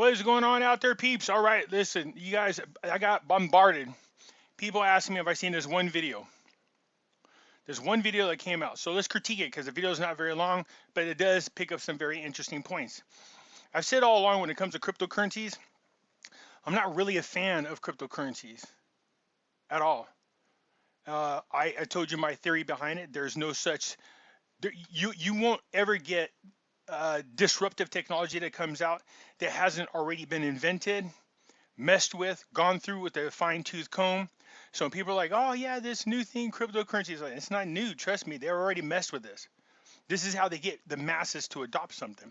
What is going on out there, peeps? All right, listen, you guys, I got bombarded. People asking me if I seen this one video. There's one video that came out. So let's critique it because the video is not very long, but it does pick up some very interesting points. I've said all along when it comes to cryptocurrencies, I'm not really a fan of cryptocurrencies at all. I told you my theory behind it. There's no such, you won't ever get disruptive technology that comes out that hasn't already been invented, messed with, gone through with a fine-tooth comb. So when people are like, oh yeah, this new thing, cryptocurrency, is like, it's not new. Trust me, they're already messed with this. This is how they get the masses to adopt something.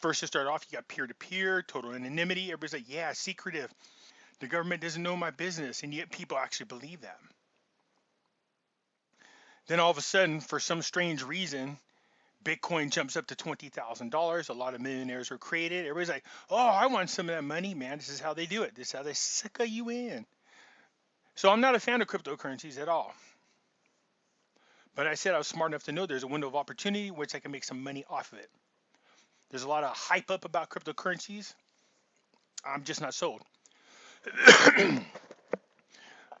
First to start off, you got peer-to-peer, total anonymity. Everybody's like, yeah, secretive. The government doesn't know my business, and yet people actually believe that. Then all of a sudden, for some strange reason, Bitcoin jumps up to $20,000. A lot of millionaires are created. Everybody's like, oh, I want some of that money, man. This is how they do it. This is how they sucker you in. So I'm not a fan of cryptocurrencies at all. But I said I was smart enough to know there's a window of opportunity which I can make some money off of it. There's a lot of hype up about cryptocurrencies. I'm just not sold.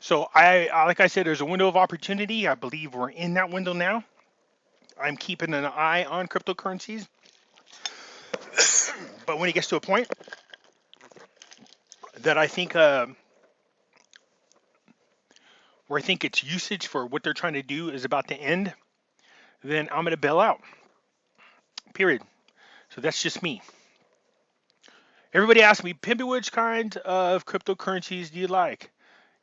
So like I said, there's a window of opportunity. I believe we're in that window now. I'm keeping an eye on cryptocurrencies. But when it gets to a point that I think where I think its usage for what they're trying to do is about to end, then I'm going to bail out. Period. So that's just me. Everybody asks me, Pimpy, which kind of cryptocurrencies do you like?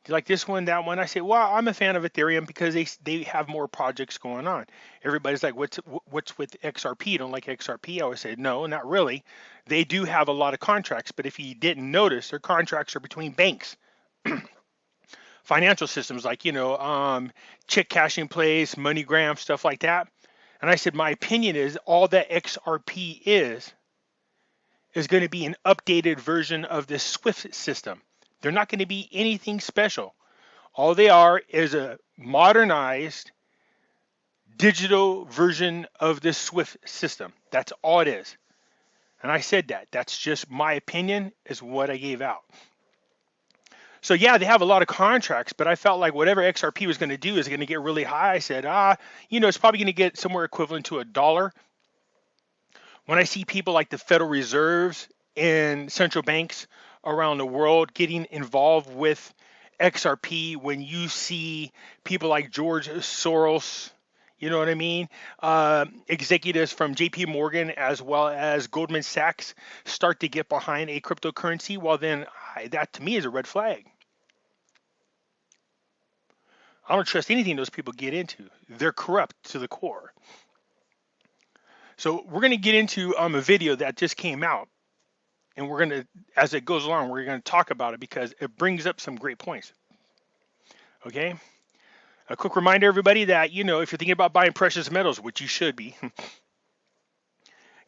Do you like this one, that one? I say, well, I'm a fan of Ethereum because they have more projects going on. Everybody's like, what's with XRP? Don't like XRP? I always say, no, not really. They do have a lot of contracts, but if you didn't notice, their contracts are between banks. Financial systems like, check cashing place, MoneyGram, stuff like that. And I said, my opinion is all that XRP is going to be an updated version of the SWIFT system. They're not going to be anything special. All they are is a modernized digital version of the SWIFT system. That's all it is. And I said that. That's just my opinion, is what I gave out. So yeah, they have a lot of contracts, but I felt like whatever XRP was going to do is going to get really high. I said, it's probably going to get somewhere equivalent to $1. When I see people like the Federal Reserves and central banks around the world getting involved with XRP, when you see people like George Soros, you know what I mean? Executives from JP Morgan as well as Goldman Sachs start to get behind a cryptocurrency, well then that to me is a red flag. I don't trust anything those people get into. They're corrupt to the core. So we're going to get into a video that just came out, and we're going to, as it goes along, we're going to talk about it because it brings up some great points. Okay? A quick reminder, everybody, that, if you're thinking about buying precious metals, which you should be,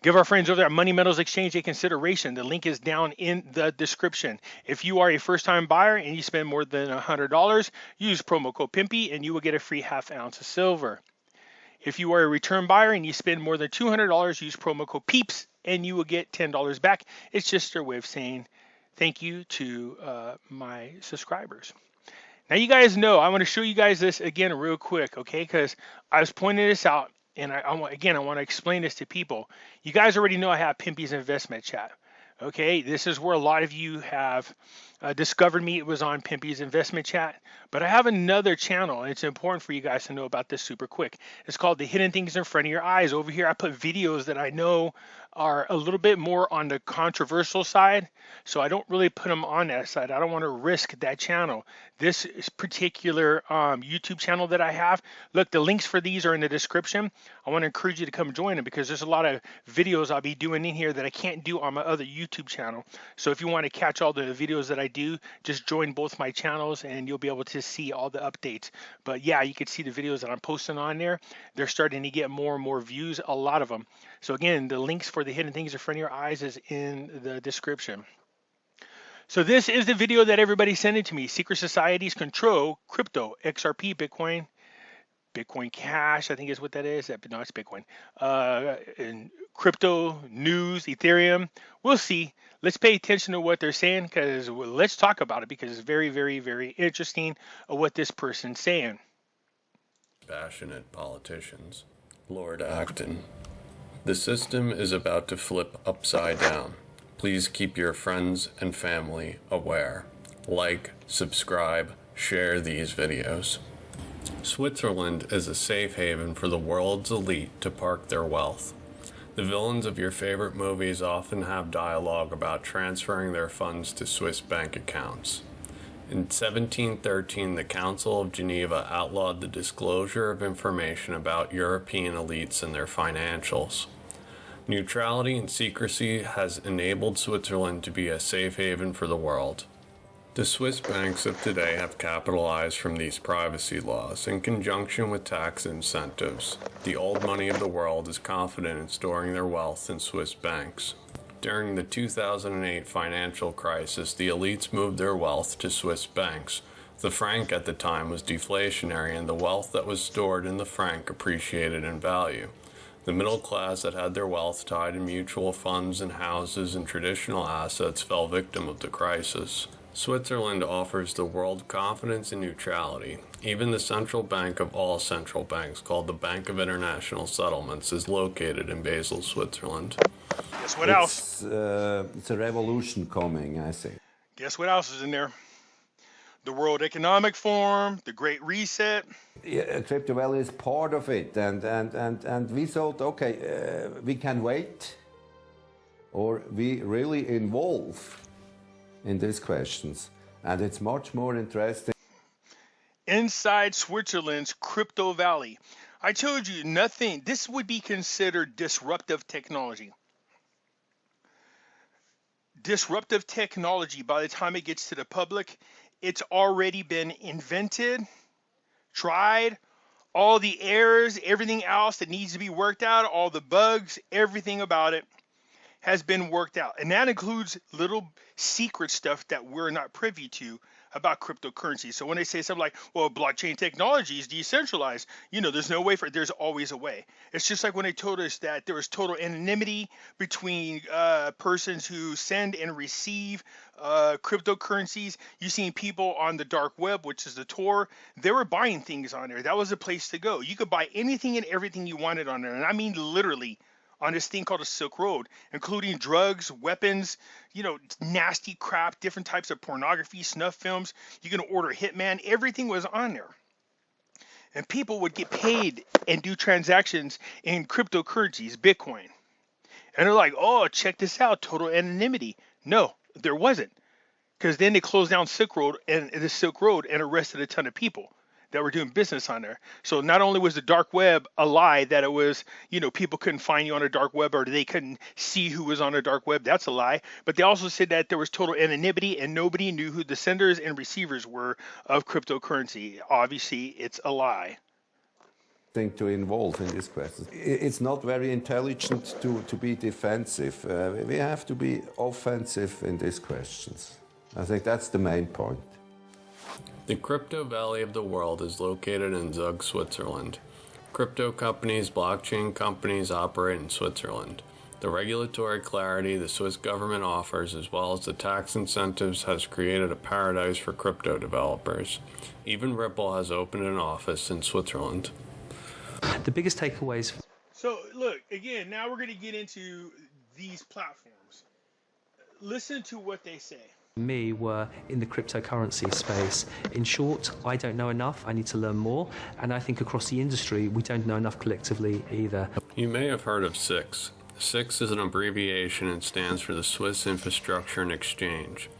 give our friends over there at Money Metals Exchange a consideration. The link is down in the description. If you are a first-time buyer and you spend more than $100, use promo code Pimpy and you will get a free ½ ounce of silver. If you are a return buyer and you spend more than $200, use promo code PEEPS and you will get $10 back. It's just their way of saying thank you to my subscribers. Now you guys know, I want to show you guys this again real quick, okay? Because I was pointing this out, and I want to explain this to people. You guys already know I have Pimpy's Investment Chat, okay? This is where a lot of you have discovered me. It was on Pimpy's Investment Chat, but I have another channel, and it's important for you guys to know about this super quick. It's called The Hidden Things in Front of Your Eyes. Over here, I put videos that I know are a little bit more on the controversial side, so I don't really put them on that side. I don't want to risk that channel. This particular YouTube channel that I have, look, the links for these are in the description. I want to encourage you to come join them because there's a lot of videos I'll be doing in here that I can't do on my other YouTube channel. So if you want to catch all the videos that I do, just join both my channels and you'll be able to see all the updates. But yeah, you can see the videos that I'm posting on there. They're starting to get more and more views, a lot of them. So again, the links for The Hidden Things in Front of Your Eyes is in the description. So this is the video that everybody sent it to me. Secret societies control crypto, XRP, Bitcoin. Bitcoin Cash, I think is what that is. No, it's Bitcoin. And crypto, news, Ethereum. We'll see. Let's pay attention to what they're saying because let's talk about it because it's very, very, very interesting what this person's saying. Passionate politicians. Lord Acton. The system is about to flip upside down. Please keep your friends and family aware. Like, subscribe, share these videos. Switzerland is a safe haven for the world's elite to park their wealth. The villains of your favorite movies often have dialogue about transferring their funds to Swiss bank accounts. In 1713, the Council of Geneva outlawed the disclosure of information about European elites and their financials. Neutrality and secrecy has enabled Switzerland to be a safe haven for the world. The Swiss banks of today have capitalized from these privacy laws in conjunction with tax incentives. The old money of the world is confident in storing their wealth in Swiss banks. During the 2008 financial crisis, the elites moved their wealth to Swiss banks. The franc at the time was deflationary, and the wealth that was stored in the franc appreciated in value. The middle class that had their wealth tied in mutual funds and houses and traditional assets fell victim of the crisis. Switzerland offers the world confidence and neutrality. Even the central bank of all central banks, called the Bank of International Settlements, is located in Basel, Switzerland. Guess what else? It's a revolution coming, I think. Guess what else is in there? The World Economic Forum, the Great Reset. Yeah, crypto value is part of it, and we thought, okay, we can wait, or we really involve in these questions, and it's much more interesting. Inside Switzerland's crypto valley. I told you nothing. This would be considered disruptive technology. Disruptive technology, by the time it gets to the public, it's already been invented, tried, all the errors, everything else that needs to be worked out, all the bugs, everything about it has been worked out. And that includes little secret stuff that we're not privy to about cryptocurrency. So when they say something like, well, blockchain technology is decentralized, there's no way for it. There's always a way. It's just like when they told us that there was total anonymity between persons who send and receive cryptocurrencies. You've seen people on the dark web, which is the Tor. They were buying things on there. That was a place to go. You could buy anything and everything you wanted on there. And I mean literally on this thing called a Silk Road, including drugs, weapons, nasty crap, different types of pornography, snuff films. You can order Hitman. Everything was on there. And people would get paid and do transactions in cryptocurrencies, Bitcoin. And they're like, oh, check this out, total anonymity. No, there wasn't. Because then they closed down Silk Road and arrested a ton of people that were doing business on there. So not only was the dark web a lie, that it was, people couldn't find you on a dark web or they couldn't see who was on a dark web. That's a lie. But they also said that there was total anonymity and nobody knew who the senders and receivers were of cryptocurrency. Obviously, it's a lie. Thing to involve in this question. It's not very intelligent to be defensive. We have to be offensive in these questions. I think that's the main point. The crypto valley of the world is located in Zug, Switzerland. Crypto companies, blockchain companies operate in Switzerland. The regulatory clarity the Swiss government offers, as well as the tax incentives, has created a paradise for crypto developers. Even Ripple has opened an office in Switzerland. The biggest takeaways. So look, again, now we're going to get into these platforms. Listen to what they say. Me were in the cryptocurrency space. In short, I don't know enough. I need to learn more. And I think across the industry, we don't know enough collectively either. You may have heard of SIX. SIX is an abbreviation and stands for the Swiss Infrastructure and Exchange.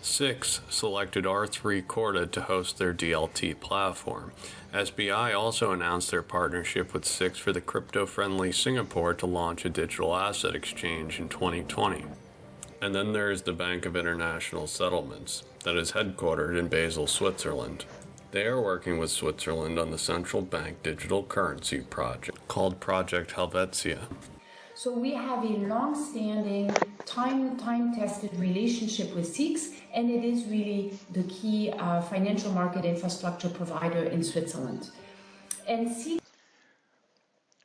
SIX selected R3 Corda to host their DLT platform. SBI also announced their partnership with SIX for the crypto-friendly Singapore to launch a digital asset exchange in 2020. And then there's the Bank of International Settlements, that is headquartered in Basel, Switzerland. They are working with Switzerland on the central bank digital currency project called Project Helvetia. So we have a long-standing, time-tested relationship with SIX, and it is really the key financial market infrastructure provider in Switzerland. And see.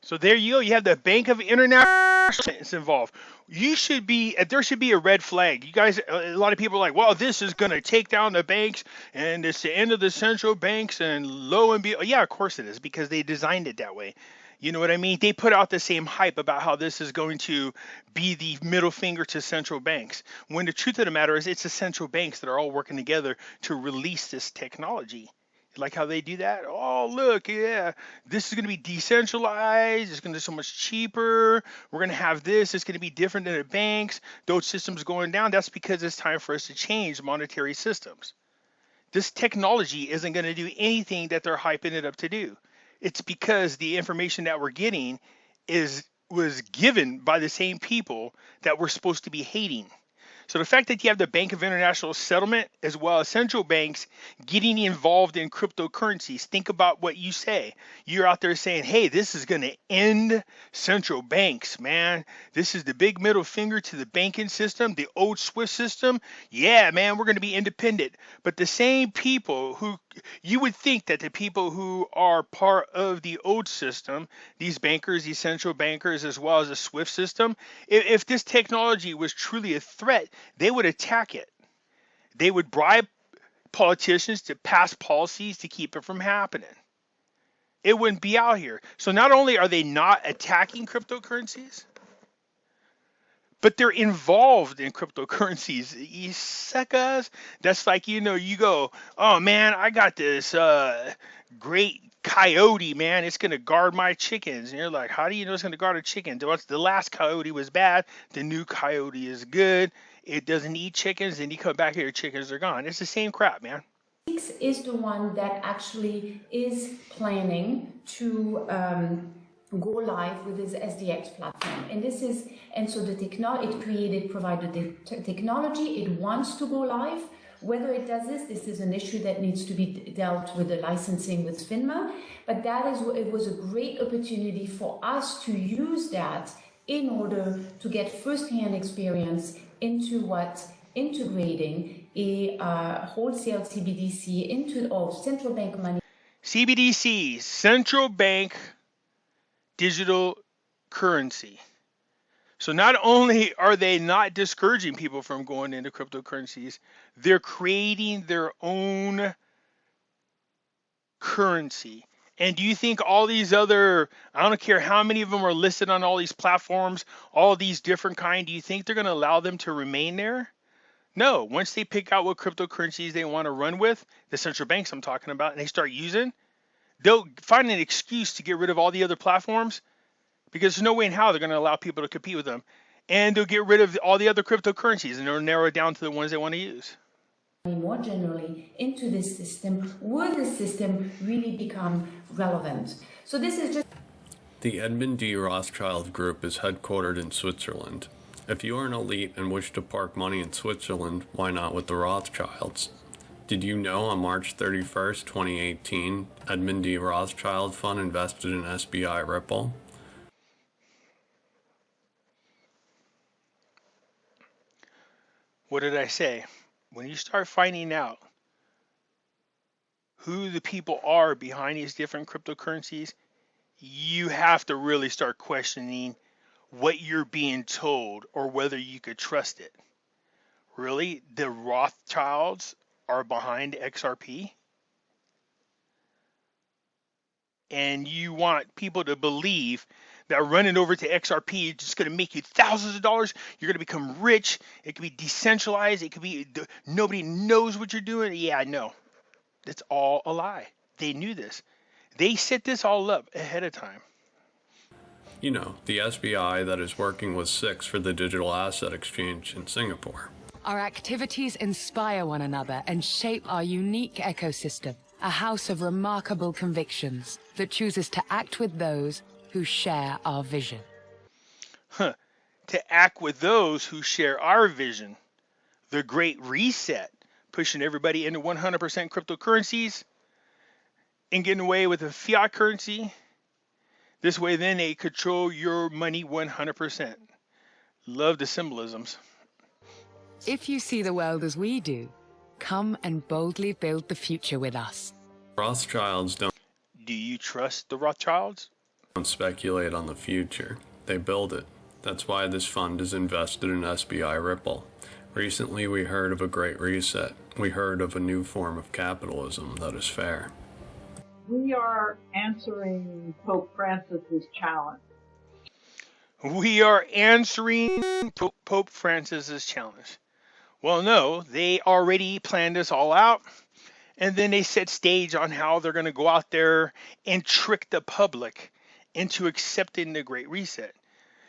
So there you go. You have the Bank of International involved. There should be a red flag. You guys, a lot of people are like, well, this is going to take down the banks and it's the end of the central banks and lo and behold. Yeah, of course it is, because they designed it that way. You know what I mean? They put out the same hype about how this is going to be the middle finger to central banks, when the truth of the matter is it's the central banks that are all working together to release this technology. Like how they do that? Oh, look, yeah, this is going to be decentralized. It's going to be so much cheaper. We're going to have this. It's going to be different than the banks. Those systems going down. That's because it's time for us to change monetary systems. This technology isn't going to do anything that they're hyping it up to do. It's because the information that we're getting was given by the same people that we're supposed to be hating. So the fact that you have the Bank of International Settlement as well as central banks getting involved in cryptocurrencies, think about what you say. You're out there saying, hey, this is going to end central banks, man. This is the big middle finger to the banking system, the old SWIFT system. Yeah, man, we're going to be independent. But the same people who, you would think that the people who are part of the old system, these bankers, these central bankers, as well as the SWIFT system, if this technology was truly a threat, they would attack it. They would bribe politicians to pass policies to keep it from happening. It wouldn't be out here. So not only are they not attacking cryptocurrencies, but they're involved in cryptocurrencies. You suckers. That's like, you go, oh man, I got this great coyote, man. It's going to guard my chickens. And you're like, how do you know it's going to guard a chicken? The last coyote was bad. The new coyote is good. It doesn't eat chickens. And you come back here, chickens are gone. It's the same crap, man. X is the one that actually is planning to go live with this SDX platform. And so the technology, provided the technology, it wants to go live. Whether it does this is an issue that needs to be dealt with the licensing with FINMA, but it was a great opportunity for us to use that in order to get first-hand experience into integrating a wholesale CBDC into central bank money. CBDC, central bank digital currency. So not only are they not discouraging people from going into cryptocurrencies, they're creating their own currency. And do you think all these other, I don't care how many of them are listed on all these platforms, all these different kind, do you think they're going to allow them to remain there? No. Once they pick out what cryptocurrencies they want to run with, the central banks I'm talking about, and they start using, they'll find an excuse to get rid of all the other platforms, because there's no way in how they're going to allow people to compete with them. And they'll get rid of all the other cryptocurrencies, and they'll narrow it down to the ones they want to use. More generally into this system, will the system really become relevant? So this is just... The Edmund D. Rothschild Group is headquartered in Switzerland. If you are an elite and wish to park money in Switzerland, why not with the Rothschilds? Did you know on March 31st, 2018, Edmund D. Rothschild Fund invested in SBI Ripple? What did I say? When you start finding out who the people are behind these different cryptocurrencies, you have to really start questioning what you're being told or whether you could trust it. Really? The Rothschilds are behind XRP? And you want people to believe that running over to XRP is just going to make you thousands of dollars. You're going to become rich. It could be decentralized. It could be nobody knows what you're doing. Yeah, I know. It's all a lie. They knew this. They set this all up ahead of time. You know, the SBI that is working with SIX for the digital asset exchange in Singapore. Our activities inspire one another and shape our unique ecosystem, a house of remarkable convictions that chooses to act with those who share our vision. To act with those who share our vision. The Great Reset, pushing everybody into 100% cryptocurrencies and getting away with a fiat currency. This way, then, they control your money 100%. Love the symbolisms. If you see the world as we do, come and boldly build the future with us. Rothschilds don't Do you trust the Rothschilds? Don't speculate on the future. They build it. That's why this fund is invested in SBI Ripple. Recently we heard of a great reset. We heard of a new form of capitalism that is fair. We are answering Pope Francis's challenge. We are answering Pope Francis's challenge. Well, no, they already planned this all out, and then they set stage on how they're going to go out there and trick the public into accepting the Great Reset.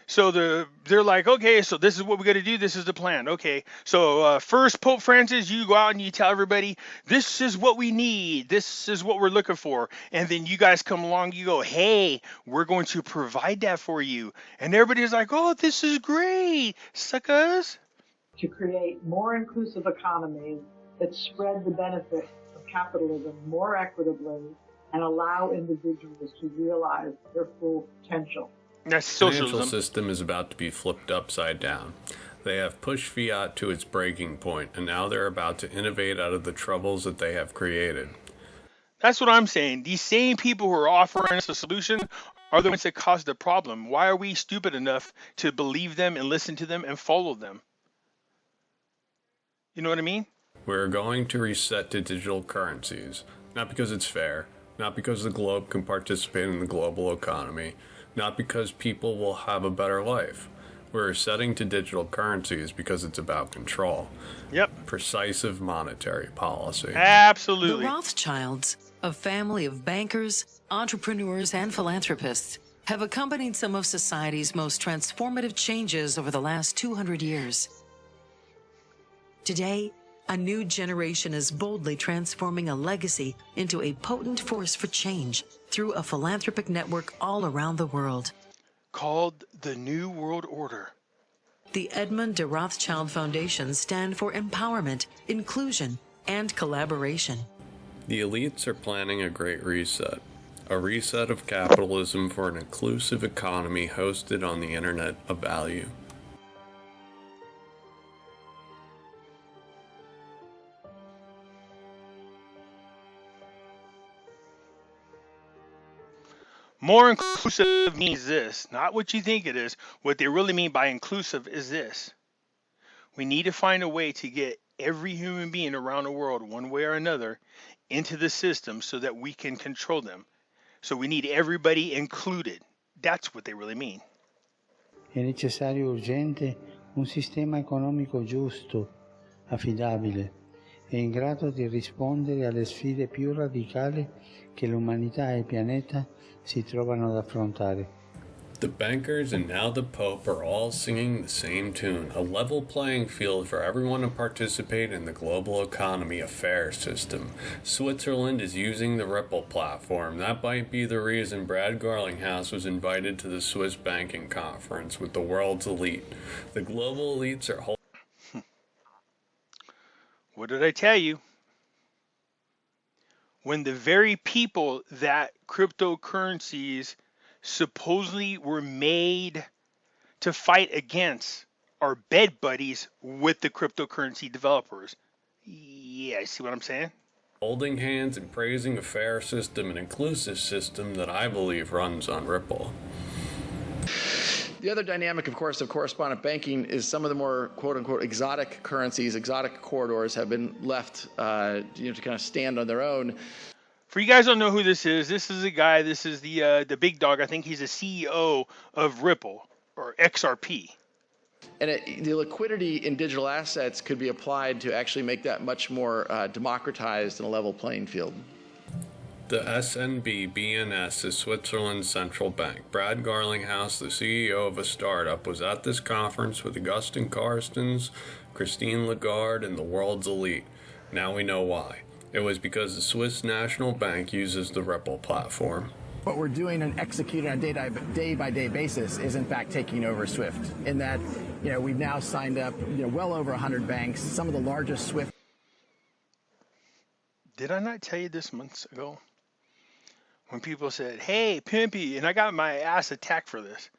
So they're like, okay, so this is what we got to do. This is the plan. Okay, so first, Pope Francis, you go out and you tell everybody, this is what we need. This is what we're looking for. And then you guys come along, you go, hey, we're going to provide that for you. And everybody's like, oh, this is great, suckers. To create more inclusive economies that spread the benefits of capitalism more equitably and allow individuals to realize their full potential. That's The socialism. financial system is about to be flipped upside down. They have pushed fiat to its breaking point, and now they're about to innovate out of the troubles that they have created. That's what I'm saying. These same people who are offering us a solution are the ones that caused the problem. Why are we stupid enough to believe them and listen to them and follow them? You know what I mean? We're going to reset to digital currencies, not because it's fair, not because the globe can participate in the global economy, not because people will have a better life. We're resetting to digital currencies because it's about control. Yep. Precisive monetary policy. Absolutely. The Rothschilds, a family of bankers, entrepreneurs, and philanthropists, have accompanied some of society's most transformative changes over the last 200 years. Today, a new generation is boldly transforming a legacy into a potent force for change through a philanthropic network all around the world. Called the New World Order. The Edmund de Rothschild Foundations stand for empowerment, inclusion, and collaboration. The elites are planning a great reset. A reset of capitalism for an inclusive economy hosted on the internet of value. More inclusive means this, not what you think it is. What they really mean by inclusive is this. We need to find a way to get every human being around the world, one way or another, into the system so that we can control them. So we need everybody included. That's what they really mean. È necessario urgente un sistema economico giusto, affidabile e in grado di rispondere alle sfide più radicali che l'umanità e il pianeta si trovano ad affrontare. The bankers and now the Pope are all singing the same tune, a level playing field for everyone to participate in the global economy, a fair system. Switzerland is using the Ripple platform. That might be the reason Brad Garlinghouse was invited to the Swiss banking conference with the world's elite. The global elites are holding... What did I tell you? When the very people that cryptocurrencies supposedly were made to fight against are bed buddies with the cryptocurrency developers. Yeah, see what I'm saying? holding hands and praising a fair system, an inclusive system that I believe runs on Ripple. The other dynamic, of course, of correspondent banking is some of the more quote-unquote exotic currencies, exotic corridors have been left to kind of stand on their own. For you guys who don't know who this is a guy, this is the big dog. I think he's a CEO of Ripple, or XRP. And the liquidity in digital assets could be applied to actually make that much more democratized and a level playing field. The SNB BNS is Switzerland's central bank. Brad Garlinghouse, the CEO of a startup, was at this conference with Augustin Carstens, Christine Lagarde, and the world's elite. Now we know why. It was because the Swiss National Bank uses the Ripple platform. What we're doing and executing on a day-by-day basis is, in fact, taking over SWIFT. In that, we've now signed up, well over 100 banks, some of the largest SWIFT. Did I not tell you this months ago? When people said, hey, Pimpy, and I got my ass attacked for this.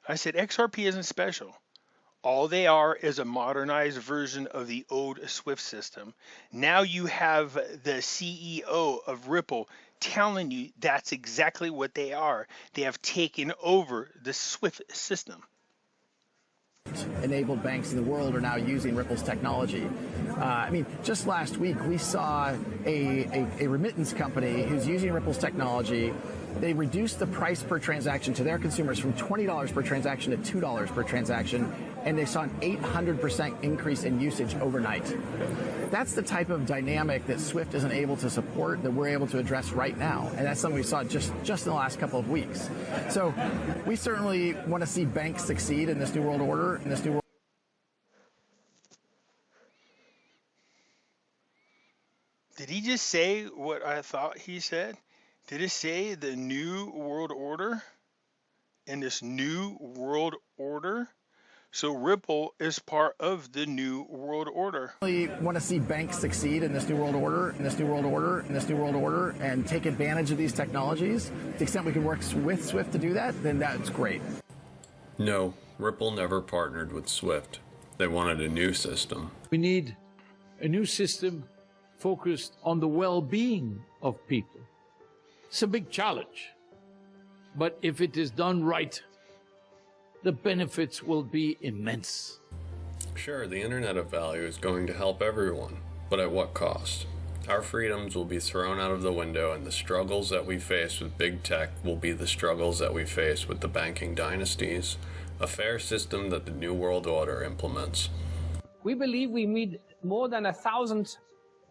I said, XRP isn't special. All they are is a modernized version of the old SWIFT system. Now you have the CEO of Ripple telling you that's exactly what they are. They have taken over the SWIFT system. Enabled banks in the world are now using Ripple's technology. I mean, just last week we saw a remittance company who's using Ripple's technology. They reduced the price per transaction to their consumers from $20 per transaction to $2 per transaction, and they saw an 800% increase in usage overnight. That's the type of dynamic that SWIFT isn't able to support that we're able to address right now, and that's something we saw just in the last couple of weeks. So we certainly want to see banks succeed in this new world order, Did he just say what I thought he said? Did it say the new world order? In this new world order? So Ripple is part of the new world order. We want to see banks succeed in this new world order, and take advantage of these technologies. To the extent we can work with SWIFT to do that, then that's great. No, Ripple never partnered with SWIFT. They wanted a new system. We need a new system focused on the well-being of people. It's a big challenge, but if it is done right, the benefits will be immense. Sure, the Internet of Value is going to help everyone, but at what cost? Our freedoms will be thrown out of the window, and the struggles that we face with big tech will be the struggles that we face with the banking dynasties, a fair system that the New World Order implements. We believe we need more than 1,000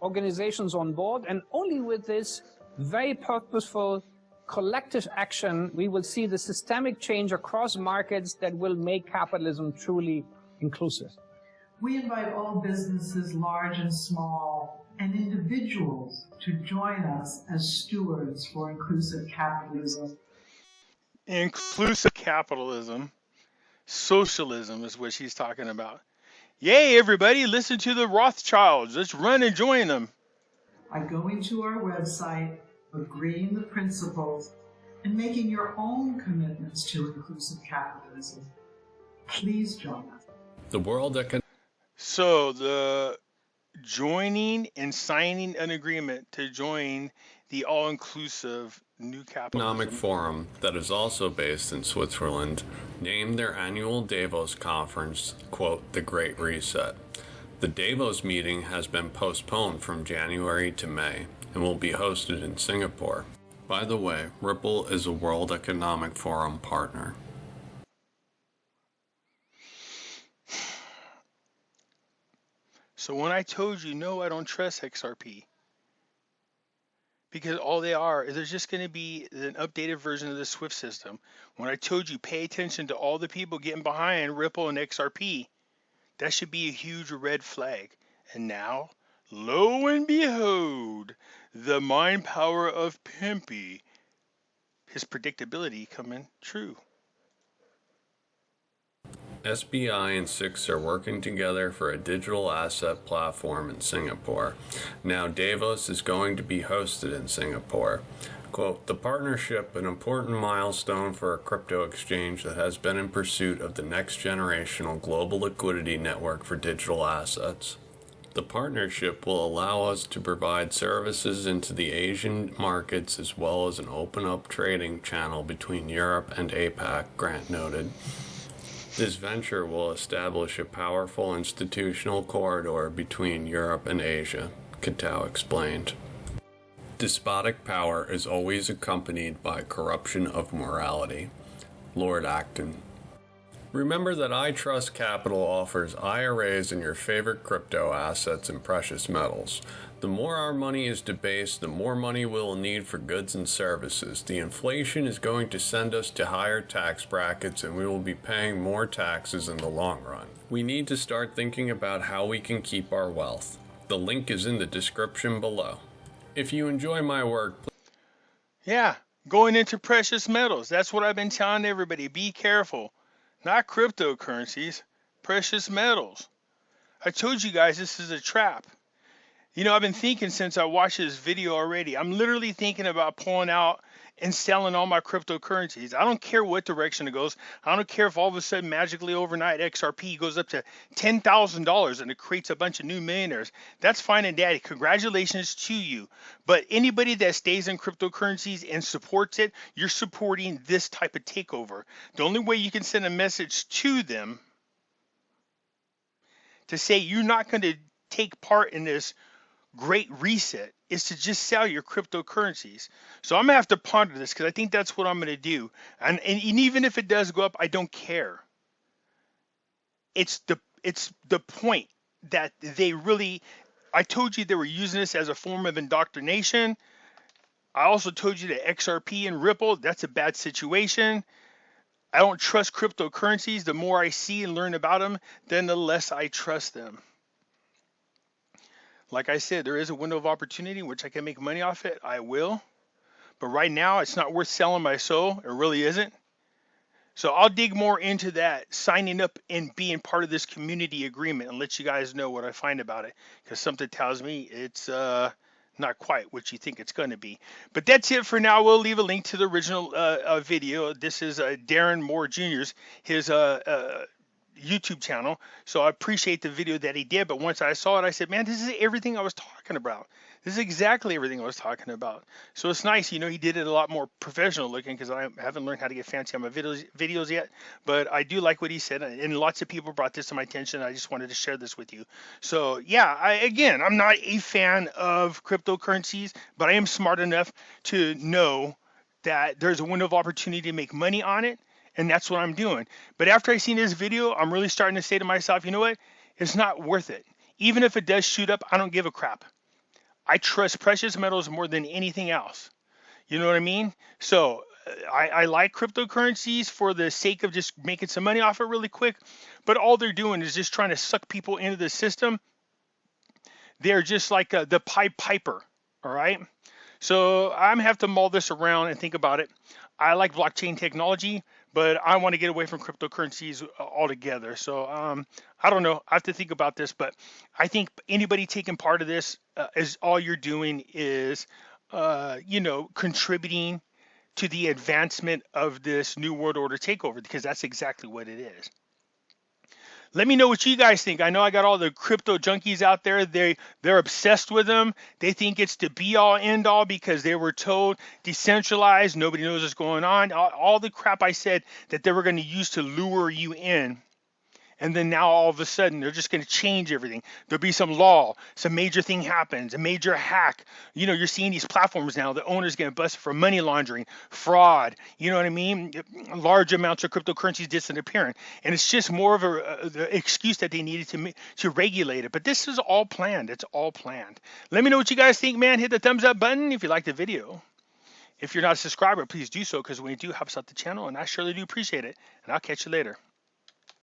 organizations on board, and only with this very purposeful collective action, we will see the systemic change across markets that will make capitalism truly inclusive. We invite all businesses, large and small, and individuals to join us as stewards for inclusive capitalism. Inclusive capitalism, socialism is what she's talking about. Yay, everybody, listen to the Rothschilds. Let's run and join them. By going to our website, agreeing the principles, and making your own commitments to inclusive capitalism. Please join us. The World Economic... So the joining and signing an agreement to join the all-inclusive new capitalism. Economic Forum, that is also based in Switzerland, named their annual Davos conference, quote, the Great Reset. The Davos meeting has been postponed from January to May and will be hosted in Singapore. By the way, Ripple is a World Economic Forum partner. So when I told you, no, I don't trust XRP, because all they are is there's just going to be an updated version of the SWIFT system. When I told you, pay attention to all the people getting behind Ripple and XRP, that should be a huge red flag. And now, lo and behold, the mind power of Pimpy, his predictability coming true. SBI and SIX are working together for a digital asset platform in Singapore. Now Davos is going to be hosted in Singapore. Quote, the partnership, an important milestone for a crypto exchange that has been in pursuit of the next generational global liquidity network for digital assets. The partnership will allow us to provide services into the Asian markets as well as an open-up trading channel between Europe and APAC, Grant noted. This venture will establish a powerful institutional corridor between Europe and Asia, Kitao explained. Despotic power is always accompanied by corruption of morality. Lord Acton. Remember that I Trust Capital offers IRAs in your favorite crypto assets and precious metals. The more our money is debased, the more money we'll need for goods and services. The inflation is going to send us to higher tax brackets, and we will be paying more taxes in the long run. We need to start thinking about how we can keep our wealth. The link is in the description below. If you enjoy my work, yeah, going into precious metals. That's what I've been telling everybody. Be careful. Not cryptocurrencies, precious metals. I told you guys this is a trap. You know, I've been thinking since I watched this video already. I'm literally thinking about pulling out and selling all my cryptocurrencies. I don't care what direction it goes. I don't care if all of a sudden magically overnight XRP goes up to $10,000 and it creates a bunch of new millionaires. That's fine and dandy. Congratulations to you. But anybody that stays in cryptocurrencies and supports it, you're supporting this type of takeover. The only way you can send a message to them to say you're not going to take part in this great reset is to just sell your cryptocurrencies. So I'm gonna have to ponder this because I think that's what I'm gonna do. And even if it does go up, I don't care. It's the point that they really, I told you they were using this as a form of indoctrination. I also told you that XRP and Ripple, that's a bad situation. I don't trust cryptocurrencies. The more I see and learn about them, then the less I trust them. Like I said, there is a window of opportunity which I can make money off it. I will. But right now, it's not worth selling my soul. It really isn't. So I'll dig more into that, signing up and being part of this community agreement and let you guys know what I find about it. Because something tells me it's not quite what you think it's going to be. But that's it for now. We'll leave a link to the original video. This is Darren Moore Jr.'s, his YouTube channel. So I appreciate the video that he did, but once I saw it, I said, man, this is everything I was talking about. This is exactly everything I was talking about. So it's nice, you know, he did it a lot more professional looking because I haven't learned how to get fancy on my videos yet, but I do like what he said, and lots of people brought this to my attention. I just wanted to share this with you. So yeah, I'm not a fan of cryptocurrencies, but I am smart enough to know that there's a window of opportunity to make money on it. And that's what I'm doing. But after I seen this video, I'm really starting to say to myself, you know what? It's not worth it. Even if it does shoot up, I don't give a crap. I trust precious metals more than anything else. You know what I mean? So I like cryptocurrencies for the sake of just making some money off it really quick. But all they're doing is just trying to suck people into the system. They're just like the Pied Piper. All right? So I'm going to have to mull this around and think about it. I like blockchain technology, but I want to get away from cryptocurrencies altogether. So I don't know. I have to think about this, but I think anybody taking part of this is all you're doing is, contributing to the advancement of this new world order takeover, because that's exactly what it is. Let me know what you guys think. I know I got all the crypto junkies out there. They're obsessed with them. They think it's the be-all, end-all because they were told decentralized, nobody knows what's going on. All the crap I said that they were going to use to lure you in. And then now all of a sudden, they're just going to change everything. There'll be some law, some major thing happens, a major hack. You know, you're seeing these platforms now, the owner's getting busted for money laundering, fraud. You know what I mean? Large amounts of cryptocurrencies disappearing. And it's just more of the excuse that they needed to regulate it. But this is all planned. It's all planned. Let me know what you guys think, man. Hit the thumbs up button if you like the video. If you're not a subscriber, please do so, because when you do, helps out the channel. And I surely do appreciate it. And I'll catch you later.